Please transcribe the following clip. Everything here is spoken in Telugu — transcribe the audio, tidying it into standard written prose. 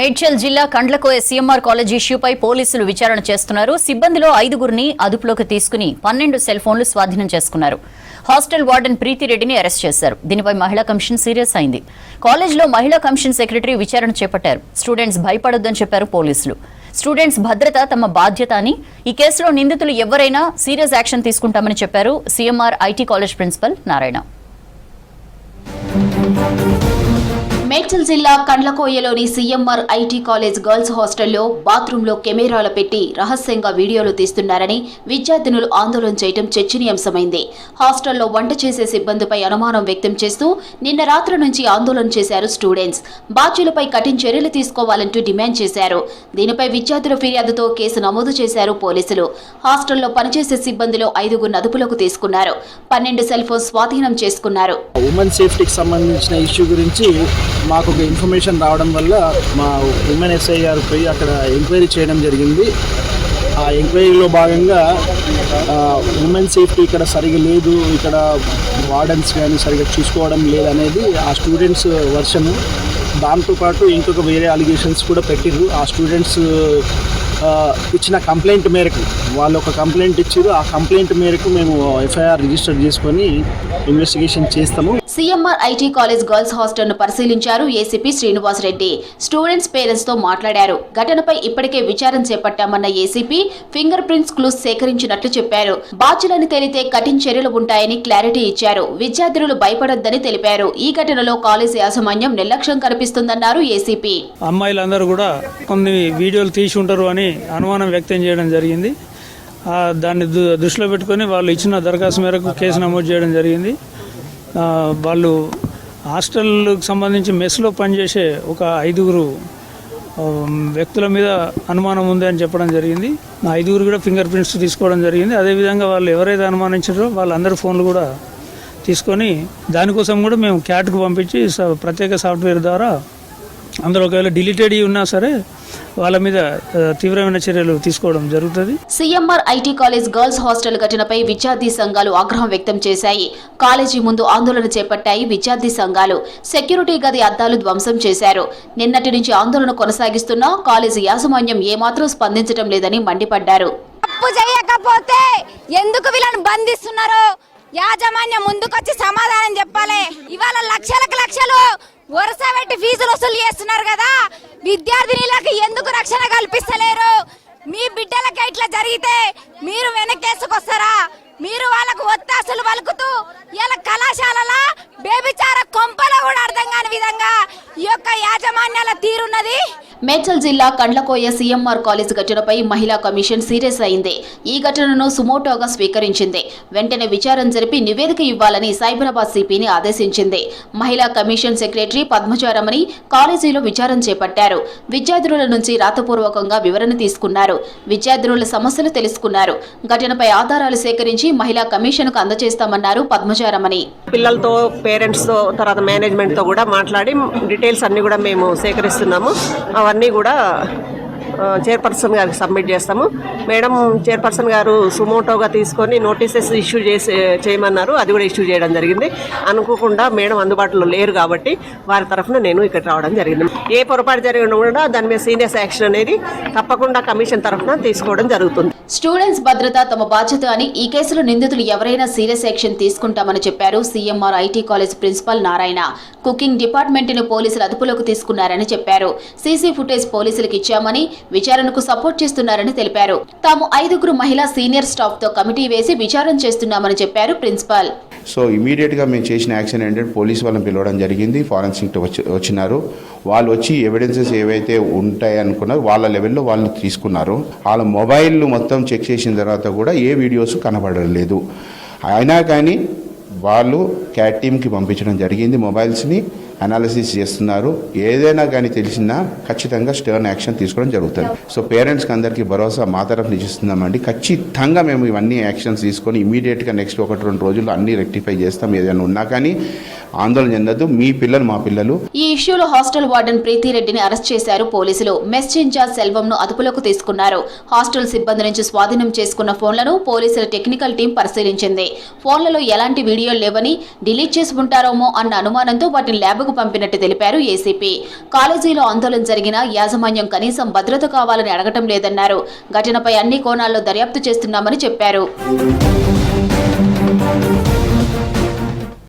మేడ్చల్ జిల్లా కండ్లకోయ సీఎంఆర్ కాలేజ్ ఇష్యూపై పోలీసులు విచారణ చేస్తున్నారు. సిబ్బందిలో 5గురిని అదుపులోకి తీసుకుని 12 సెల్ ఫోన్లు స్వాధీనం చేసుకున్నారు. హాస్టల్ వార్డెన్ ప్రీతిరెడ్డిని అరెస్ట్ చేశారు. దీనిపై మహిళా కమిషన్ సీరియస్ అయింది. కాలేజ్లో మహిళా కమిషన్ సెక్రటరీ విచారణ చేపట్టారు. స్టూడెంట్స్ భయపడొద్దని చెప్పారు పోలీసులు. స్టూడెంట్స్ భద్రత తమ బాధ్యత అని, ఈ కేసులో నిందితులు ఎవరైనా సీరియస్ యాక్షన్ తీసుకుంటామని చెప్పారు CMR IT college principal Narayana. Medchal జిల్లా కండ్లకోయలోని సీఎంఆర్ ఐటీ కాలేజ్ గర్ల్స్ హాస్టల్లో బాత్రూంలో కెమెరాలు పెట్టి రహస్యంగా వీడియోలు తీస్తున్నారని విద్యార్థినులు ఆందోళన చేయడం చర్చనీయాంశమైంది. హాస్టల్లో వంట చేసే సిబ్బందిపై అనుమానం వ్యక్తం చేస్తూ నిన్న రాత్రి నుంచి ఆందోళన చేశారు స్టూడెంట్స్. బాధ్యులపై కఠిన చర్యలు తీసుకోవాలంటూ డిమాండ్ చేశారు. దీనిపై విద్యార్థుల ఫిర్యాదుతో కేసు నమోదు చేశారు పోలీసులు. హాస్టల్లో పనిచేసే సిబ్బందిలో 5గురిని అదుపులోకి తీసుకున్నారు. 12 సెల్ ఫోన్ స్వాధీనం చేసుకున్నారు. ఉమెన్ సేఫ్టీకి సంబంధించిన ఇష్యూ గురించి మాకు ఒక ఇన్ఫర్మేషన్ రావడం వల్ల మా ఉమెన్ ఎస్ఐ గారు పోయి అక్కడ ఎంక్వైరీ చేయడం జరిగింది. ఆ ఎంక్వైరీలో భాగంగా ఉమెన్ సేఫ్టీ ఇక్కడ సరిగా లేదు, ఇక్కడ వార్డెన్స్ కానీ సరిగా చూసుకోవడం లేదనేది ఆ స్టూడెంట్స్ వర్షను. దాంతోపాటు ఇంకొక వేరే అలిగేషన్స్ కూడా పెట్టిర్రు. ఆ స్టూడెంట్స్ ఇచ్చిన కంప్లైంట్ మేరకు వాళ్ళు ఒక కంప్లైంట్ ఇచ్చారు. ఆ కంప్లైంట్ మేరకు మేము ఎఫ్ఐఆర్ రిజిస్టర్ చేసుకొని ఇన్వెస్టిగేషన్ చేస్తాము. CMR IT college girls hostel ను పరిశీలించారు ACP Srinivas Reddy. Students parents తో మాట్లాడారు. ఘటనపై ఇప్పటికే విచారణ చేపట్టామన్న ఏసీపీ ఫింగర్ ప్రింట్స్ క్లూస్ సేకరించినట్లు చెప్పారు. బాధ్యులని తేలితే కఠిన చర్యలు ఉంటాయని క్లారిటీ ఇచ్చారు. విద్యార్థులు భయపడొద్దని తెలిపారు. ఈ ఘటనలో కాలేజ్ యాజమాన్యం నిర్లక్ష్యం కనిపిస్తుందన్నారు ఏసీపీ. అమ్మాయిలందరూ కూడా కొన్ని వీడియోలు తీసి ఉంటారు అని అనుమానం వ్యక్తం చేయడం జరిగింది. దాన్ని దృష్టిలో పెట్టుకొని వాళ్ళు ఇచ్చిన దరఖాస్తు మేరకు కేసు నమోదు చేయడం జరిగింది. వాళ్ళు హాస్టల్కి సంబంధించి మెస్లో పనిచేసే ఒక 5గురు వ్యక్తుల మీద అనుమానం ఉంది అని చెప్పడం జరిగింది. 5గురు కూడా ఫింగర్ ప్రింట్స్ తీసుకోవడం జరిగింది. అదేవిధంగా వాళ్ళు ఎవరైతే అనుమానించారో వాళ్ళందరి ఫోన్లు కూడా తీసుకొని దానికోసం కూడా మేము క్యాట్కు పంపించి ప్రత్యేక సాఫ్ట్వేర్ ద్వారా అందులో ఒకవేళ డిలీటెడ్ ఉన్నా సరే వాళ్ళ మీద తీవ్రమైన చర్యలు తీసుకోవడం జరుగుతుంది. CMR IT college girls hostel ఘటనపై విద్యార్థి సంఘాలు ఆగ్రహం వ్యక్తం చేశాయి. కాలేజీ ముందు ఆందోళన చేపట్టాయి విద్యార్థి సంఘాలు. సెక్యూరిటీ గది అద్దాలు ధ్వంసం చేశారు. నిన్నటి నుంచి ఆందోళన కొనసాగిస్తున్నా కాలేజీ యాజమాన్యం ఏమాత్రం స్పందించడం లేదని మండిపడ్డారు. తప్పు చేయకపోతే ఎందుకు వీళ్ళని బంధిస్తున్నారో యాజమాన్యం ముందుకొచ్చి సమాధానం చెప్పాలి. ఇవాళ లక్షలు వరుస పెట్టి ఫీజులు వసూలు చేస్తున్నారు కదా, విద్యార్థినులకు ఎందుకు రక్షణ కల్పిస్తలేరు? మీ బిడ్డలకి ఇట్లా జరిగితే మీరు వెనకేసుకొస్తారా? మీరు వాళ్ళకు ఒత్తాసులు పలుకుతూ ఇలా కళాశాలల బేబిచార కొంపలో కూడా అర్థం కాని విధంగా ఈ యొక్క యాజమాన్యాల తీరున్నది. మేడ్చల్ జిల్లా కండ్లకోయ సీఎంఆర్ కాలేజ్ ఘటనపై మహిళా కమిషన్ సీరియస్ అయింది. ఈ ఘటనను సుమోటోగా స్వీకరించింది. వెంటనే విచారణ జరిపి నివేదిక ఇవ్వాలని సైబరాబాద్ సిపిని ఆదేశించింది. మహిళా కమిషన్ సెక్రటరీ పద్మచారమని కాలేజీలో విచారణ చేపట్టారు. విద్యార్థుల నుంచి రాతపూర్వకంగా వివరణ తీసుకున్నారు. విద్యార్థుల సమస్యలు తెలుసుకున్నారు. ఘటనపై ఆధారాలు సేకరించి మహిళా కమిషన్ కు అందజేస్తామన్నారు పద్మచారమని. పిల్లలతో, పేరెంట్స్ తో, తర్వాత మేనేజ్మెంట్ తో కూడా మాట్లాడి డీటెయిల్స్ అన్ని కూడా మేము సేకరిస్తున్నాము. అవన్నీ కూడా చైర్పర్సన్ గారికి సబ్మిట్ చేస్తాము. మేడం చైర్పర్సన్ గారు సుమోటోగా తీసుకొని నోటీసెస్ ఇష్యూ చేయమన్నారు. అది కూడా ఇష్యూ చేయడం జరిగింది. అనుకోకుండా మేడం అందుబాటులో లేరు కాబట్టి వారి తరఫున నేను ఇక్కడ రావడం జరిగింది. ఏ పొరపాటు జరిగినా కూడా దాని మీద సీరియస్ యాక్షన్ అనేది తప్పకుండా కమిషన్ తరఫున తీసుకోవడం జరుగుతుంది. స్టూడెంట్స్ భద్రత తమ బాధ్యత అని, ఈ కేసులో నిందితులు ఎవరైనా సీరియస్ యాక్షన్ తీసుకుంటామని చెప్పారు CMR IT college principal Narayana. Cooking department ను పోలీసులు అదుపులోకి తీసుకున్నారని చెప్పారు. సీసీ ఫుటేజ్ పోలీసులకు ఇచ్చామని, విచారణకు సపోర్ట్ చేస్తున్నారని తెలిపారు. తాము 5గురు మహిళా సీనియర్ స్టాఫ్ తో కమిటీ వేసి విచారణ చేస్తున్నామని చెప్పారు ప్రిన్సిపల్. సో ఇమీడియట్గా మేము చేసిన యాక్షన్ ఏంటంటే పోలీసు వాళ్ళని పిలవడం జరిగింది. ఫారెన్సిక్ వచ్చినారు. వాళ్ళు వచ్చి ఎవిడెన్సెస్ ఏవైతే ఉంటాయి అనుకున్నారు వాళ్ళ లెవెల్లో వాళ్ళు తీసుకున్నారు. వాళ్ళ మొబైల్ మొత్తం చెక్ చేసిన తర్వాత కూడా ఏ వీడియోస్ కనబడలేదు. అయినా కానీ వాళ్ళు క్యాట్ టీమ్కి పంపించడం జరిగింది. మొబైల్స్ని అనాలిసిస్ చేస్తున్నారు. ఏదైనా కానీ తెలిసినా ఖచ్చితంగా స్టర్న్ యాక్షన్ తీసుకోవడం జరుగుతుంది. సో పేరెంట్స్కి అందరికీ భరోసా మా తరఫు నుంచి ఇస్తున్నామండి. ఖచ్చితంగా మేము ఇవన్నీ యాక్షన్స్ తీసుకొని ఇమీడియట్గా నెక్స్ట్ 1-2 రోజుల్లో అన్ని రెక్టిఫై చేస్తాం. ఏదైనా ఉన్నా కానీ ఆందోళన చెందద్దు. మీ పిల్లలు మా పిల్లలు. ఈ ఇష్యూలో హాస్టల్ వార్డెన్ ప్రీతిరెడ్డిని అరెస్ట్ చేశారు పోలీసులు. మెస్ ఇన్ఛార్జ్ సెల్వంను అదుపులోకి తీసుకున్నారు. హాస్టల్ సిబ్బంది నుంచి స్వాధీనం చేసుకున్న ఫోన్లను పోలీసుల టెక్నికల్ టీం పరిశీలించింది. ఫోన్లలో ఎలాంటి వీడియోలు లేవని, డిలీట్ చేసి ఉంటారేమో అన్న అనుమానంతో వాటిని ల్యాబ్ సభకు పంపినట్టు తెలిపారు ఏసీపీ. కాలేజీలో ఆందోళన జరిగిన యాజమాన్యం కనీసం భద్రత కావాలని అడగటం లేదన్నారు. ఘటనపై అన్ని కోణాల్లో దర్యాప్తు చేస్తున్నామని చెప్పారు.